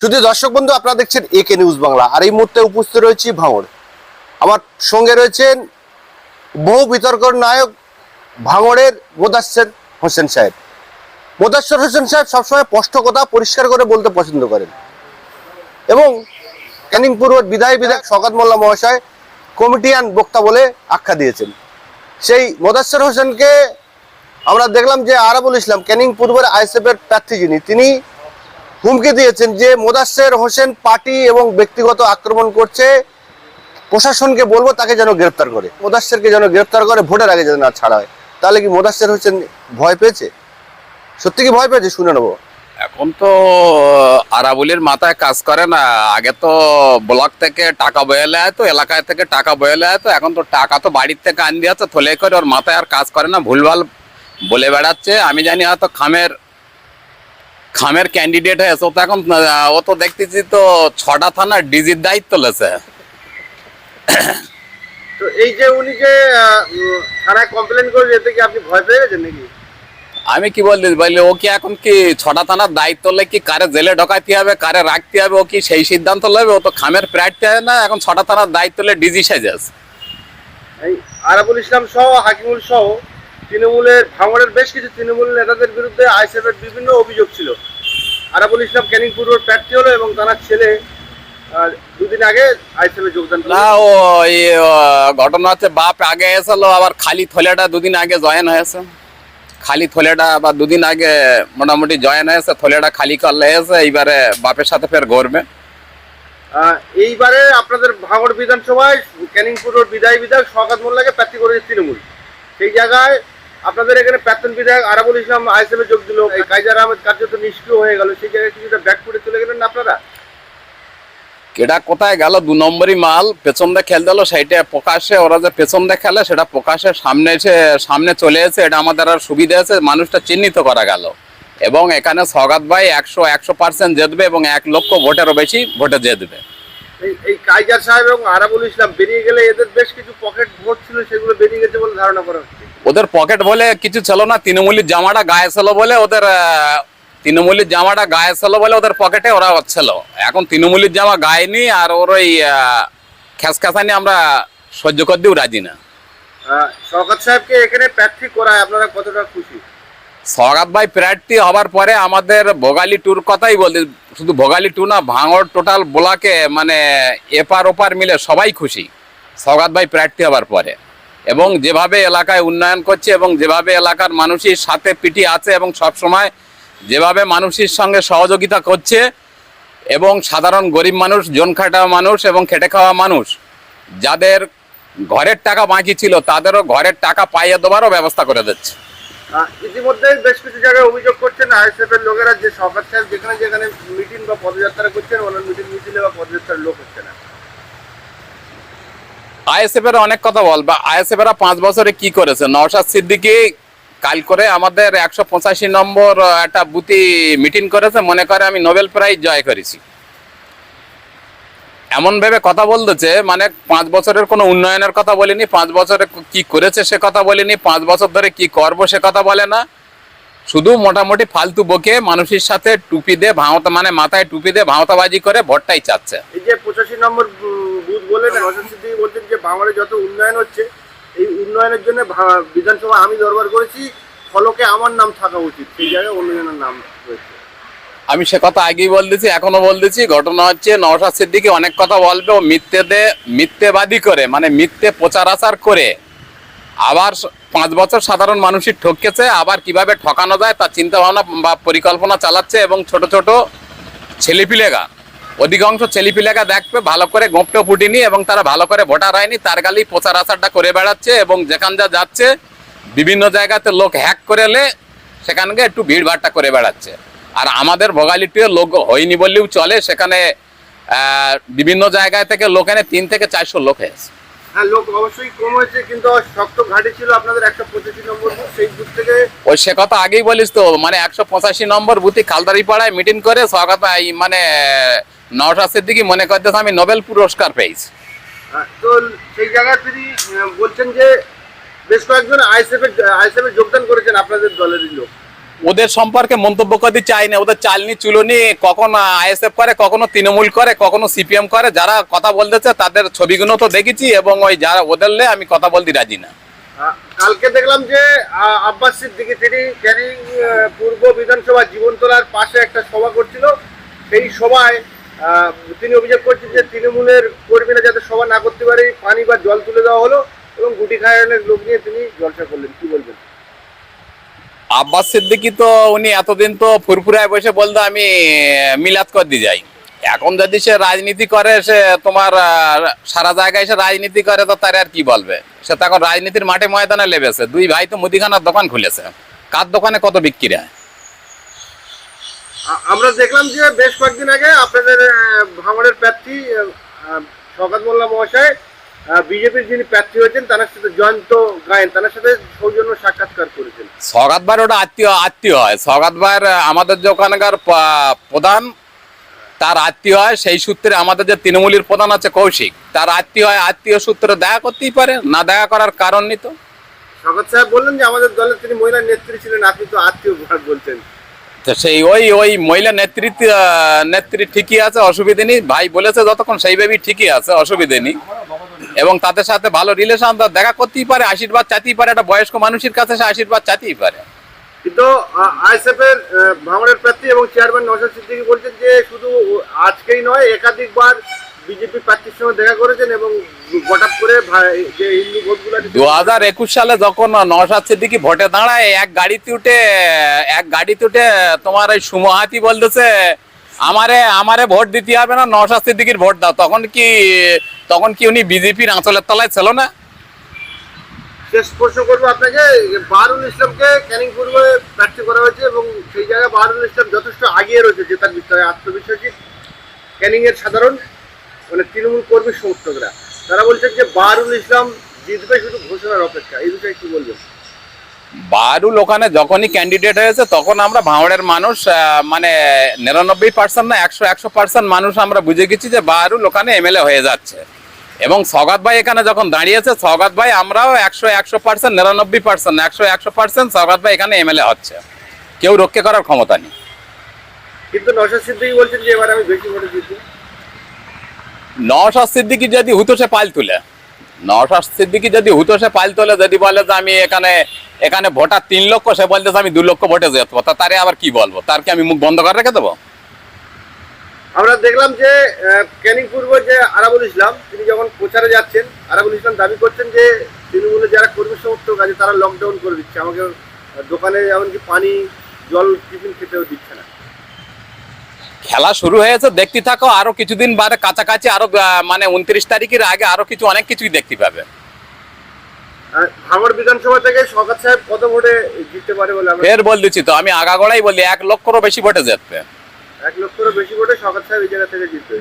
শুধু দর্শক বন্ধু, আপনারা দেখছেন একে নিউজ বাংলা। আর এই মুহূর্তে উপস্থিত রয়েছি ভাঙড়। আমার সঙ্গে রয়েছেন বহু বিতর্কের নায়ক ভাঙড়ের মোদাচ্ছের হোসেন সাহেব। মোদাচ্ছের হোসেন সাহেব সবসময় স্পষ্ট কথা পরিষ্কার করে বলতে পছন্দ করেন এবং ক্যানিং পূর্বের বিধায়ক শওকত মোল্লা মহাশয় কমিটিয়ান বক্তা বলে আখ্যা দিয়েছেন। সেই মোদাচ্ছের হোসেনকে আমরা দেখলাম যে আরাবুল ইসলাম ক্যানিং পূর্বের আইএসএফের প্রার্থী তিনি হুমকি দিয়েছেন যে মোদাচ্ছের হোসেন পার্টি এবং ব্যক্তিগত আক্রমণ করছে, প্রশাসনকে বলবো তাকে যেন গ্রেপ্তার করে, মোদাচ্ছেরকে যেন গ্রেপ্তার করে, ভোটের আগে যেন না ছাড়া হয়। তাহলে কি মোদাচ্ছের হোসেন ভয় পেয়েছে? সত্যি কি ভয় পেয়েছে? শুনে নেবো। এখন তো আরাবুলের মাথায় কাজ করে না। আগে তো ব্লক থেকে টাকা বয়েলে আয়তো, এলাকায় থেকে টাকা বয়েলে আয়তো, এখন তো টাকা তো বাড়ির থেকে আন দিয়েছে থলে করে, ওর মাথায় আর কাজ করে না, ভুলভাল বলে বেড়াচ্ছে। আমি জানি হয়তো খামের ক্যান্ডিডেট হয়েছে। ও তো এখন ও তো দেখতেছি তো 6টা থানার ডিজির দায়িত্ব লেছে। তো এই যে উনি যে থানায় কমপ্লেন করে, এতে কি আপনি ভয় পেয়ে গেছেন নাকি? আমি কি বলতে বললি, ও কি এখন কি 6টা থানার দায়িত্ব লে কি কারে জেলে ঢোকাতে হবে, কারে রাখতে হবে, ও কি সেই সিদ্ধান্ত নেবে? ও তো খামের প্রার্থী হয় না, এখন 6টা থানার দায়িত্ব লে ডিজি সাজেছে। এই আরাবুল ইসলাম সহ হাকিমুল সহ তৃণমূলের ভাঙড়ের বেশ কিছু তৃণমূল নেতাদের বিরুদ্ধে আইএসএফের বিভিন্ন অভিযোগ ছিল। আরাবুল ইসলাম ক্যানিং পূর্বের প্রার্থী হলো এবং তার ছেলে দুদিন আগে আইএসএফে যোগদান করলো। না, ও ঘটনা হচ্ছে বাপ আগে এসেছিল, আবার খালি থলেটা দুদিন আগে জয়েন হয়েছে। খালি থলেটা আবার দুদিন আগে মোটামুটি জয়েন হয়েছে, থলেটা খালি করলে এসে এইবারে বাপের সাথে ফের ঘুরবে। এইবারে আপনাদের ভাঙড় বিধানসভায় ক্যানিং পূর্বের বিধায়ক শওকত মোল্লাকে প্রার্থী করেছে তৃণমূল। সেই জায়গায় আপনাদের এখানে প্রাক্তন বিধায়ক আরাবুল ইসলাম আইএসএফে যোগ দিল, কাইজার আহমেদ কার্যত নিষ্ক্রিয় হয়ে গেল। সেই জায়গায় কিছুটা ব্যাক করে চলে গেলেন না আপনারা? কেডা কোথায় গেল? 2 নম্বরই মাল পেছন দিয়ে খেল দিল, সেইটা প্রকাশ্যে ওরা যে পেছন দিয়ে খেলে সেটা প্রকাশ্যে সামনে চলে এসে, এটা আমাদের আর সুবিধা আছে, মানুষটা চিহ্নিত করা গেল। এবং এখানে শওকত ভাই 100% জিতবে এবং 1 লক্ষ ভোটেরও বেশি ভোটে জিতবে। এই কাইজার সাহেব এবং আরাবুল ইসলাম বেরিয়ে গেলে এদের বেশ কিছু পকেট ভোট ছিল, সেগুলো বেরিয়ে গেছে বলে ধারণা করা হচ্ছে। ওদের পকেট বলে কিছু ছিল না, তৃণমূলের জামাটা গায়ে ছিল বলে ওদের পকেটে ওরা হচ্ছিল। এখন তৃণমূলের জামা গায়ে নি, আর ওর ওই খেসখাসানি আমরা সহ্য করতেও রাজি না। শওকত সাহেবকে এখানে প্রার্থী করায় আপনারা কতটা খুশি? শওকত ভাই প্রার্থী হবার পরে আমাদের ভোগালী টুর কথাই বলতে, শুধু ভোগালী টু না, ভাঙড় টোটাল ব্লকে মানে এপার ওপার মিলে সবাই খুশি শওকত ভাই প্রার্থী হবার পরে। এবং যেভাবে এলাকায় উন্নয়ন করছে এবং যেভাবে এলাকার মানুষের সাথে পিটি আছে এবং সব সময় যেভাবে মানুষের সঙ্গে সহযোগিতা করছে, এবং সাধারণ গরিব মানুষ, জন খাটা মানুষ এবং খেটে খাওয়া মানুষ, যাদের ঘরের টাকা বাকি ছিল তাদেরও ঘরের টাকা পাইয়ে দেওয়ারও ব্যবস্থা করে দিচ্ছে। ইতিমধ্যে বেশ কিছু জায়গায় অভিযোগ করছেন আইএসএফ এর লোকেরা যে শওকত সাহেব যেখানে মিটিং বা পদযাত্রা করছেন, ওনার মিছিলে বা পদযাত্রার লোক হচ্ছে না। আইএসএফ এর অনেক কথা বলবা। আইএসএফ এরা 5 বছরে কি করেছে? নওশাদ সিদ্দিকী কাল করে আমাদের 185 নম্বর একটা বুথি মিটিং করেছে, মনে করে আমি নোবেল প্রাইজ জয় করেছি, এমন ভেবে কথা বলতেছে। মানে 5 বছরের কোনো উন্নয়নের কথা বলিনি, 5 বছরে কি করেছে সে কথা বলিনি, 5 বছর ধরে কি করবো সে কথা বলে না, শুধু মোটামুটি ফালতু বকে মানুষের সাথে টুপি দিয়ে ভাঁওতা, মানে মাথায় টুপি দিয়ে ভাঁওতাবাজি করে ভোটটাই চাচ্ছে। এই যে 85 নম্বর বুথ বলেন, নওশাদ সিদ্দিকী বলছেন যে ভাঙড়ে যত উন্নয়ন হচ্ছে, এই উন্নয়নের জন্য বিধানসভা আমি দরবার করেছি, ফলকে আমার নাম থাকা উচিত, সেই জায়গায় অন্যজনের নাম রয়েছে। আমি সে কথা আগেই বলতেছি, এখনো বলতেছি। ঘটনা হচ্ছে নওশাদ সিদ্দিকী অনেক কথা বলবে, ও মিথ্যেবাদী করে, মানে মিথ্যে প্রচার আচার করে আবার 5 বছর সাধারণ মানুষই ঠকেছে, আবার কিভাবে ঠকানো যায় তার চিন্তা ভাবনা বা পরিকল্পনা চালাচ্ছে। এবং ছোট ছোট ছেলেপিলেগা, অধিকাংশ ছেলেপিলেগা দেখবে ভালো করে গোপটো ফুটিনি এবং তারা ভালো করে ভোটার হয়নি, তার গালেই প্রচার আচারটা করে বেড়াচ্ছে। এবং যেখান যা যাচ্ছে বিভিন্ন জায়গাতে লোক হ্যাক করে এলে সেখানকে একটু ভিড়ভাড়টা করে বেড়াচ্ছে। আর আমাদের ভোগালীটিও লোক হয়নি বললেও চলে, সেখানে বিভিন্ন জায়গায় থেকে লোক এনে 300 থেকে 400 লোক হয়েছে। হ্যাঁ, লোক অবশ্যই কম হয়েছে, কিন্তু শক্ত ঘাটি ছিল আপনাদের 185 নম্বর বুথ, সেই বুথ থেকে ওই সে কথা আগেই বলিস তো। মানে 185 নম্বর বুথে খালদারি পাড়ায় মিটিং করে শওকত মানে নওশাদ সিদ্দিকী মনে করতেছে আমি নোবেল পুরস্কার পেয়েছি। তো সেই জায়গায় তিনি বলছেন যে বেশ কয়েকজন আইএসএফ এ যোগদান করেছেন আপনাদের দলেরই লোক, ওদের সম্পর্কে মন্তব্য করতে চাই না। ওদের চালনি চুলনি কখন আইএসএফ করে, কখনো তৃণমূল করে, কখনো সিপিএম করে। যারা কথা বলতেছে তাদের ছবিগুলো তো দেখেছি, এবং ওই যারা ওদেরলে আমি কথা বলতে রাজি না। কালকে দেখলাম যে আব্বাস সিদ্দিকী তিনি ক্যানিং পূর্ব বিধানসভা জীবনতলার পাশে একটা সভা করছিল। সেই সভায় তিনি অভিযোগ করছেন যে তৃণমূলের কর্মীরা যাতে সভা না করতে পারে পানি বা জল তুলে দেওয়া হলো এবং গুটি খায়নের লোক নিয়ে তিনি জলসা করলেন। কি বলবেন? আব্বাস সিদ্দিকী তো উনি এতদিন তো ফুরফুরায় বসে বলতো আমি মিলাদ করতে যাই। এখন যদি সে রাজনীতি করে, সে তোমার সারা জায়গায় সে রাজনীতি করে, তো তার আর কি বলবে? সে তো এখন রাজনীতির মাঠে ময়দানে লেবেছে। দুই ভাই তো মুদিখানার দোকান খুলেছে, কার দোকানে কত বিক্রি হয়। আমরা দেখলাম যে বেশ কয়েকদিন আগে আপনাদের ভাঙড়ের প্রার্থী শওকত মোল্লা মহাশয় বিজেপির যিনি প্রার্থী হয়েছেন তার সাথে জয়ন্ত গায়েন তার সাথে সৌজন্য সাক্ষাৎকার করেছেন। সওগাত ভাইয়ের ওটা আত্মীয় হয়। সওগাত ভাইয়ের আমাদের যে ওখানকার প্রধান, তার আত্মীয় হয়। সেই সূত্রে আমাদের যে তৃণমূলের প্রধান আছে কৌশিক, তার আত্মীয় হয়। আত্মীয় সূত্রে দেখা করতেই পারে, না দেখা করার কারণ নেই তো। শওকত সাহেব বললেন যে আমাদের দলের তিনি মহিলা নেত্রী ছিলেন, আপনি তো আত্মীয় বলছেন। তো সেই ওই মহিলা নেত্রী ঠিকই আছে, অসুবিধে নেই। ভাই বলেছে যতক্ষণ সেইভাবেই ঠিকই আছে, অসুবিধে নেই। এবং তাদের সাথে ভালো রিলেশন, দেখা করতেই পারে, আশীর্বাদ চাইতেই পারে। একটা বয়স্ক মানুষের কাছে সে আশীর্বাদ চাইতেই পারে। কিন্তু আইএসএফ এর ভাঙড়ের প্রার্থী এবং চেয়ারম্যান নওশাদ সিদ্দিকী বলছেন যে শুধু আজকেই নয়, একাধিকবার বিজেপি প্রার্থীর সঙ্গে দেখা করেছেন এবং হঠাৎ করে যে হিন্দু ভোটগুলো 2021 সালে যখন নওশাদ সিদ্দিকী ভোটে দাঁড়ায়, এক গাড়িতে উঠে তোমার ওই সুমহাতি বলতেছে আমারে ভোট দিতে হবে না, নওশাদ সিদ্দিকীর ভোট দাও। তখন কি উনি বিজেপির আঁচলের তলায় ছিল না? শেষ প্রশ্ন করবো আপনাকে, বাহারুল ইসলামকে ক্যানিং পূর্বে প্রার্থী করা হয়েছে এবং সেই জায়গায় বাহারুল ইসলাম যথেষ্ট আগিয়ে রয়েছে জেতার বিষয়ে আত্মবিশ্বাসী ক্যানিং এর সাধারণ মানে তৃণমূল কর্মী সমর্থকরা। তারা বলছেন যে বাহারুল ইসলাম জিতবে, শুধু ঘোষণার অপেক্ষা। এই বিষয়ে কি বলবেন? বাহারুল ওখানে যখনই ক্যান্ডিডেট হয়েছে তখন আমরা ভাঙড়ের মানুষ মানে 99% না 100% মানুষ আমরা বুঝে গেছি যে বাহারুল ওখানে এমএলএ হয়ে যাচ্ছে। এবং সওগাত ভাই এখানে যখন দাঁড়িয়েছে, সওগাত ভাই আমরাও 100% 99% না 100% সওগাত ভাই এখানে এমএলএ হচ্ছে। কেউ রক্ষে করার ক্ষমতা নেই। কিন্তু নওশাদ সিদ্দিকী বলছেন যে এবার আমি বেশি ভোটে জিতবো। নওশাদ সিদ্দিকী যদি হুতোষে পাল তুলে, যদি বলে যে আমি এখানে ভোটার 3 লক্ষ, সে বলতেছে আমি 2 লক্ষ ভোটে জিতবো, তারে আবার কি বলবো? তার কি আমি মুখ বন্ধ করে রেখে দেবো? আমরা দেখলাম যে ক্যানিং পূর্ব যে আরাবুল ইসলাম তিনি যখন প্রচারে যাচ্ছেন, আরাবুল ইসলাম দাবি করছেন যে তৃণমূলের যারা কর্মী সমর্থক আছে তারা লকডাউন করে দিচ্ছে, আমাকে দোকানে এমনকি পানি জল টিফিন খেতেও দিচ্ছে না। খেলা শুরু হয়েছে, দেখতে থাকো। আরো কিছুদিন বাদে কাছাকাছি আরো মানে 29 তারিখের আগে আরো অনেক কিছুই দেখতে পাবে। ভাঙড় বিধানসভা থেকে শওকত সাহেব কত ভোটে জিততে পারে বলে আমরা ফের বল দিচ্ছি তো, আমি আগাগোড়াই বলি 1 লক্ষেরও বেশি ভোটে জিতবে। 1 লক্ষেরও বেশি ভোটে শওকত সাহেব এই জায়গা থেকে জিতবে।